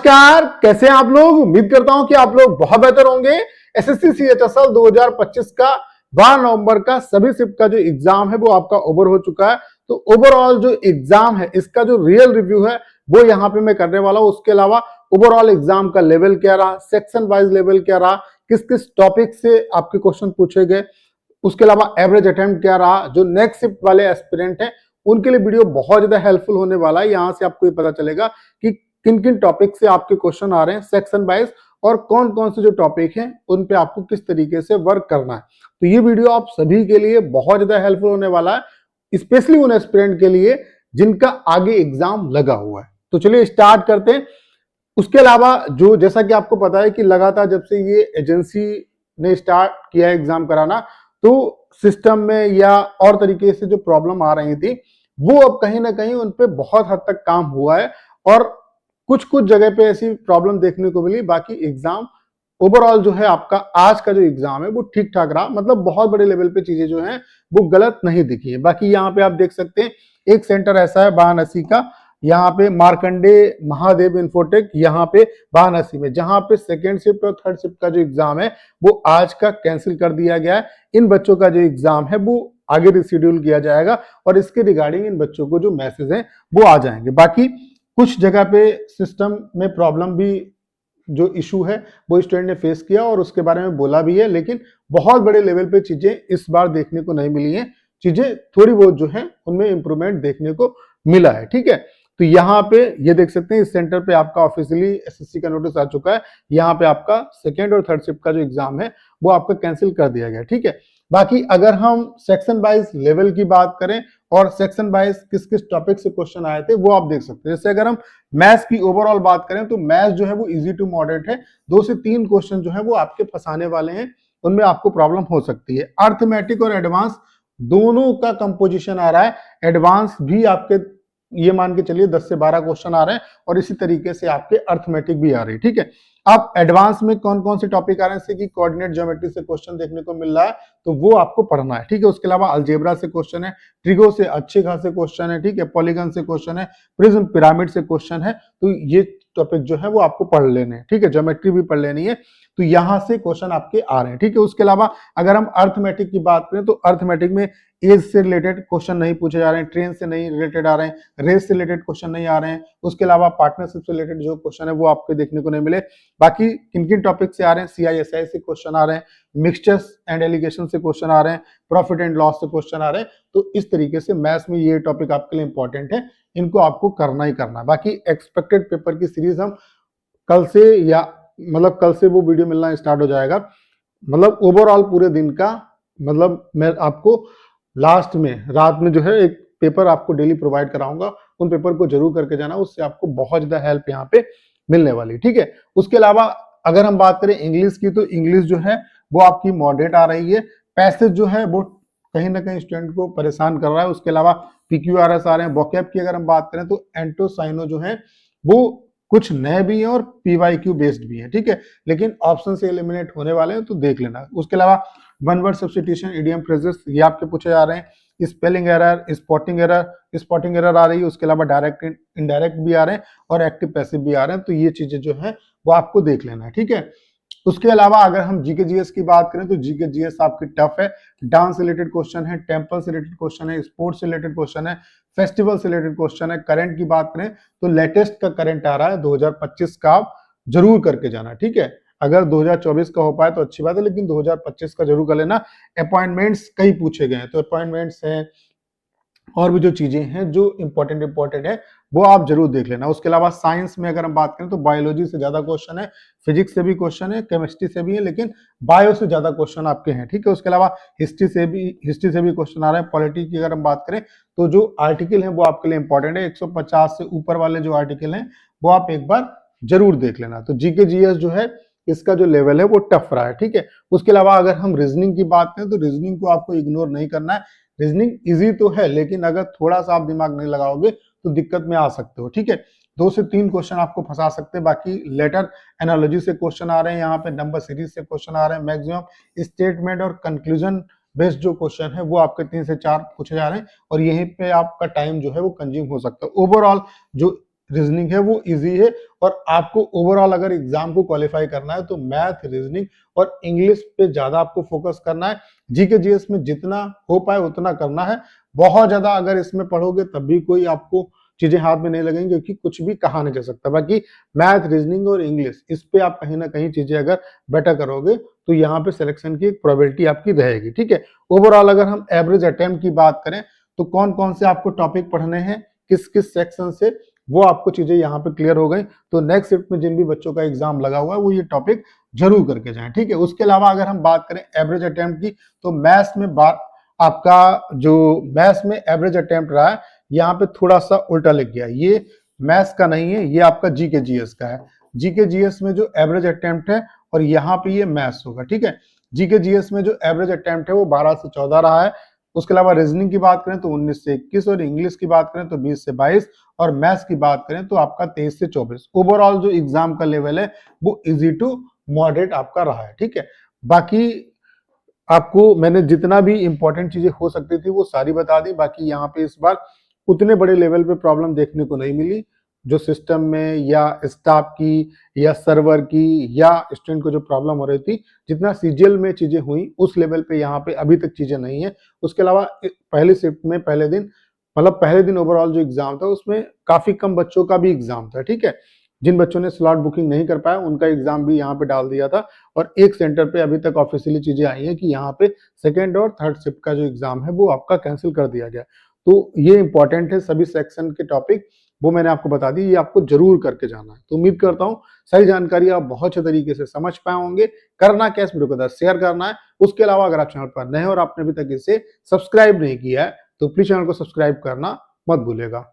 नमस्कार, कैसे हैं आप लोग। उम्मीद करता हूं कि आप लोग बहुत बेहतर होंगे। एसएससी सीएचएसएल 2025 का 12 नवंबर का सभी शिफ्ट का जो एग्जाम है वो आपका ओवर हो चुका है। तो ओवरऑल जो एग्जाम है इसका जो रियल रिव्यू है वो यहाँ पे मैं करने वाला हूं। उसके अलावा ओवरऑल एग्जाम का लेवल क्या रहा, सेक्शन वाइज लेवल क्या रहा, किस किस टॉपिक से आपके क्वेश्चन पूछे गए, उसके अलावा एवरेज अटेम्प्ट क्या रहा। जो नेक्स्ट शिफ्ट वाले एस्पिरेंट हैं उनके लिए वीडियो बहुत ज्यादा हेल्पफुल होने वाला है। यहाँ से आपको ये पता चलेगा कि किन किन टॉपिक से आपके क्वेश्चन आ रहे हैं सेक्शन वाइज और कौन कौन से जो टॉपिक हैं उन पे आपको किस तरीके से वर्क करना है। तो ये वीडियो आप सभी के लिए बहुत ज्यादा हेल्पफुल होने वाला है, स्पेशली उन एस्पिरेंट के लिए जिनका आगे एग्जाम लगा हुआ है। तो चलिए स्टार्ट करते हैं। उसके अलावा जो जैसा कि आपको पता है कि लगातार जब से ये एजेंसी ने स्टार्ट किया है एग्जाम कराना, तो सिस्टम में या और तरीके से जो प्रॉब्लम आ रही थी वो अब कहीं ना कहीं उन पे बहुत हद तक काम हुआ है और कुछ कुछ जगह पे ऐसी प्रॉब्लम देखने को मिली। बाकी एग्जाम ओवरऑल जो है आपका आज का जो एग्जाम है वो ठीक ठाक रहा, मतलब बहुत बड़े लेवल पे चीजें जो हैं वो गलत नहीं दिखी है। बाकी यहाँ पे आप देख सकते हैं एक सेंटर ऐसा है वाराणसी का, यहाँ पे मार्कंडे महादेव इंफोटेक, यहाँ पे वाराणसी में, जहां पे सेकेंड शिफ्ट और थर्ड शिफ्ट का जो एग्जाम है वो आज का कैंसिल कर दिया गया है। इन बच्चों का जो एग्जाम है वो आगे रिशेड्यूल किया जाएगा और इसके रिगार्डिंग इन बच्चों को जो मैसेज हैं वो आ जाएंगे। बाकी कुछ जगह पे सिस्टम में प्रॉब्लम भी जो इशू है वो स्टूडेंट ने फेस किया और उसके बारे में बोला भी है, लेकिन बहुत बड़े लेवल पे चीजें इस बार देखने को नहीं मिली हैं। चीजें थोड़ी बहुत जो है उनमें इंप्रूवमेंट देखने को मिला है। ठीक है, तो यहाँ पे ये देख सकते हैं इस सेंटर पे आपका ऑफिशियली एसएससी का नोटिस आ चुका है। यहाँ पे आपका सेकेंड और थर्ड शिफ्ट का जो एग्जाम है वो आपका कैंसिल कर दिया गया। ठीक है, बाकी अगर हम सेक्शन वाइज लेवल की बात करें और सेक्शन वाइज किस किस टॉपिक से क्वेश्चन आए थे वो आप देख सकते हैं। जैसे अगर हम मैथ्स की ओवरऑल बात करें तो मैथ्स जो है वो इजी टू मॉडरेट है। 2 से 3 क्वेश्चन जो है वो आपके फंसाने वाले हैं, उनमें आपको प्रॉब्लम हो सकती है। अर्थमेटिक और एडवांस दोनों का कंपोजिशन आ रहा है। एडवांस भी आपके ये मान के चलिए 10 से 12 क्वेश्चन आ रहे हैं और इसी तरीके से आपके अर्थमेटिक भी आ रही है। ठीक है, अब एडवांस में कौन कौन से टॉपिक आ रहे हैं, जैसे कि कोऑर्डिनेट ज्योमेट्री से क्वेश्चन देखने को मिल रहा है तो वो आपको पढ़ना है। ठीक है, उसके अलावा अलजेब्रा से क्वेश्चन है, ट्रिगो से अच्छे खासे क्वेश्चन है, ठीक है, पॉलीगन से क्वेश्चन है, प्रिज्म पिरामिड से क्वेश्चन है। तो ये टॉपिक जो है वो आपको पढ़ लेने हैं। ठीक है, ज्योमेट्री भी पढ़ लेनी है, तो यहां से क्वेश्चन आपके आ रहे हैं। ठीक है, उसके अलावा अगर हम अर्थमेटिक की बात करें तो अर्थमेटिक में एज से रिलेटेड क्वेश्चन नहीं पूछे जा रहे हैं, ट्रेन से नहीं रिलेटेड आ रहे हैं, रेस से रिलेटेड क्वेश्चन नहीं आ रहे हैं। उसके अलावा पार्टनरशिप से रिलेटेड जो क्वेश्चन है वो आपको देखने को नहीं मिले। बाकी किन किन टॉपिक से आ रहे हैं, सीआईएसआई से क्वेश्चन आ रहे हैं, मिक्सचर्स एंड एलिगेशन से क्वेश्चन आ रहे हैं, प्रॉफिट एंड लॉस से क्वेश्चन आ रहे हैं। तो इस तरीके से मैथ्स में ये टॉपिक आपके लिए इंपॉर्टेंट है, इनको आपको करना ही करना है। बाकी एक्सपेक्टेड पेपर की सीरीज हम कल से या मतलब कल से वो वीडियो मिलना स्टार्ट हो जाएगा। मतलब ओवरऑल पूरे दिन का मतलब मैं आपको लास्ट में रात में जो है एक पेपर आपको डेली प्रोवाइड कराऊंगा, उन पेपर को जरूर करके जाना, उससे आपको बहुत ज्यादा हेल्प यहाँ पे मिलने वाली। ठीक है, उसके अलावा अगर हम बात करें इंग्लिश की तो इंग्लिश जो है वो आपकी मॉडरेट आ रही है। पैसेज जो है वो कहीं ना कहीं स्टूडेंट को परेशान कर रहा है। उसके अलावा पीक्यूआरएस आ रहे हैं। वोकैब की अगर हम बात करें तो एंटो साइनो जो है वो कुछ नए भी हैं और पीवाईक्यू बेस्ड भी हैं। ठीक है, लेकिन ऑप्शन से एलिमिनेट होने वाले हैं तो देख लेना। उसके अलावा one word substitution, idiom phrases ये आपके पूछे जा रहे हैं। स्पेलिंग एरर, स्पॉटिंग एरर आ रही है। उसके अलावा डायरेक्ट इनडायरेक्ट भी आ रहे हैं और एक्टिव पैसिव भी आ रहे हैं। तो ये चीजें जो है वो आपको देख लेना है। ठीक है, उसके अलावा अगर हम जीके जीएस की बात करें तो जीके जीएस आपकी टफ है। डांस से रिलेटेड क्वेश्चन है, टेम्पल से रिलेटेड क्वेश्चन है, स्पोर्ट्स से रिलेटेड क्वेश्चन है, फेस्टिवल से रिलेटेड क्वेश्चन है। करंट की बात करें तो लेटेस्ट का करंट आ रहा है 2025 का, आप जरूर करके जाना। ठीक है, अगर 2024 का हो पाए तो अच्छी बात है, लेकिन 2025 का जरूर कर लेना। अपॉइंटमेंट्स कई पूछे गए हैं, तो अपॉइंटमेंट्स हैं और भी जो चीजें हैं जो इंपॉर्टेंट है वो आप जरूर देख लेना। उसके अलावा साइंस में अगर हम बात करें तो बायोलॉजी से ज्यादा क्वेश्चन है, फिजिक्स से भी क्वेश्चन है, केमिस्ट्री से भी है, लेकिन बायो से ज्यादा क्वेश्चन आपके हैं। ठीक है, उसके अलावा हिस्ट्री से भी क्वेश्चन आ रहे हैं। पॉलिटी की अगर हम बात करें तो जो आर्टिकल है वो आपके लिए इंपॉर्टेंट है। 150 से ऊपर वाले जो आर्टिकल हैं वो आप एक बार जरूर देख लेना। तो जीके जीएस जो है इसका जो लेवल है वो टफ रहा है। ठीक है, उसके अलावा अगर हम रीजनिंग की बात करें तो रीजनिंग को आपको इग्नोर नहीं करना है। रीजनिंग इजी तो है, लेकिन अगर थोड़ा सा आप दिमाग नहीं लगाओगे तो दिक्कत में आ सकते हो। ठीक है, 2 से 3 क्वेश्चन आपको फंसा सकते हैं। बाकी लेटर एनालॉजी से क्वेश्चन आ रहे हैं, यहाँ पे नंबर सीरीज से क्वेश्चन आ रहे हैं। मैक्सिमम स्टेटमेंट और कंक्लूजन बेस्ड जो क्वेश्चन है वो आपके 3 से 4 पूछे जा रहे हैं और यहीं पे आपका टाइम जो है वो कंज्यूम हो सकता है। ओवरऑल जो रीजनिंग है वो इजी है, और आपको ओवरऑल अगर एग्जाम को क्वालिफाई करना है तो मैथ, रीजनिंग और इंग्लिश पे ज्यादा आपको फोकस करना है। जीके जीएस में जितना हो पाए उतना करना है। बहुत ज्यादा अगर इसमें पढ़ोगे तब भी कोई आपको चीजें हाथ में नहीं लगेंगी, क्योंकि कुछ भी कहा नहीं जा सकता। बाकी मैथ, रीजनिंग और इंग्लिश, इस पे आप कहीं ना कहीं चीजें अगर बेटर करोगे तो यहाँ पे सिलेक्शन की एक प्रोबेबिलिटी आपकी रहेगी। ठीक है, ओवरऑल अगर हम एवरेज अटेम्प्ट की बात करें तो कौन कौन से आपको टॉपिक पढ़ने हैं, किस किस सेक्शन से, वो आपको चीजें यहाँ पे क्लियर हो गई। तो नेक्स्ट शिफ्ट में जिन भी बच्चों का एग्जाम लगा हुआ है वो ये टॉपिक जरूर करके जाएं। ठीक है, उसके अलावा अगर हम बात करें एवरेज अटेम्प्ट की, तो मैथ्स में बात आपका जो मैथ्स में एवरेज अटेम्प्ट रहा है, यहाँ पे थोड़ा सा उल्टा लिख गया, ये मैथ्स का नहीं है, ये आपका जीके जीएस का है। जीके जीएस में जो एवरेज अटेम्प्ट है और यहाँ पे ये मैथ्स होगा। ठीक है, जीके जीएस में जो एवरेज अटेम्प्ट है वो 12 से 14 रहा है। उसके अलावा रीजनिंग की बात करें तो 19 से 21, और इंग्लिश की बात करें तो 20 से 22, और मैथ्स की बात करें तो आपका 23 से 24। ओवरऑल जो एग्जाम का लेवल है वो इजी टू मॉडरेट आपका रहा है। ठीक है, बाकी आपको मैंने जितना भी इंपॉर्टेंट चीजें हो सकती थी वो सारी बता दी। बाकी यहाँ पे इस बार उतने बड़े लेवल पे प्रॉब्लम देखने को नहीं मिली, जो सिस्टम में या स्टाफ की या सर्वर की या स्टूडेंट को जो प्रॉब्लम हो रही थी, जितना सीजीएल में चीजें हुई उस लेवल पे यहाँ पे अभी तक चीजें नहीं है। उसके अलावा पहली शिफ्ट में पहले दिन, मतलब पहले दिन ओवरऑल जो एग्जाम था उसमें काफी कम बच्चों का भी एग्जाम था। ठीक है, जिन बच्चों ने स्लॉट बुकिंग नहीं कर पाया उनका एग्जाम भी यहाँ पे डाल दिया था, और एक सेंटर पे अभी तक ऑफिशियली चीजें आई है कि यहाँ पे सेकेंड और थर्ड शिफ्ट का जो एग्जाम है वो आपका कैंसिल कर दिया गया। तो ये इंपॉर्टेंट है, सभी सेक्शन के टॉपिक वो मैंने आपको बता दी, ये आपको जरूर करके जाना है। तो उम्मीद करता हूँ सारी जानकारी आप बहुत अच्छे तरीके से समझ पाए होंगे। करना क्या, इस वीडियो को शेयर करना है। उसके अलावा अगर आप चैनल पर नए हो और आपने अभी तक इसे सब्सक्राइब नहीं किया है तो प्लीज चैनल को सब्सक्राइब करना मत भूलिएगा।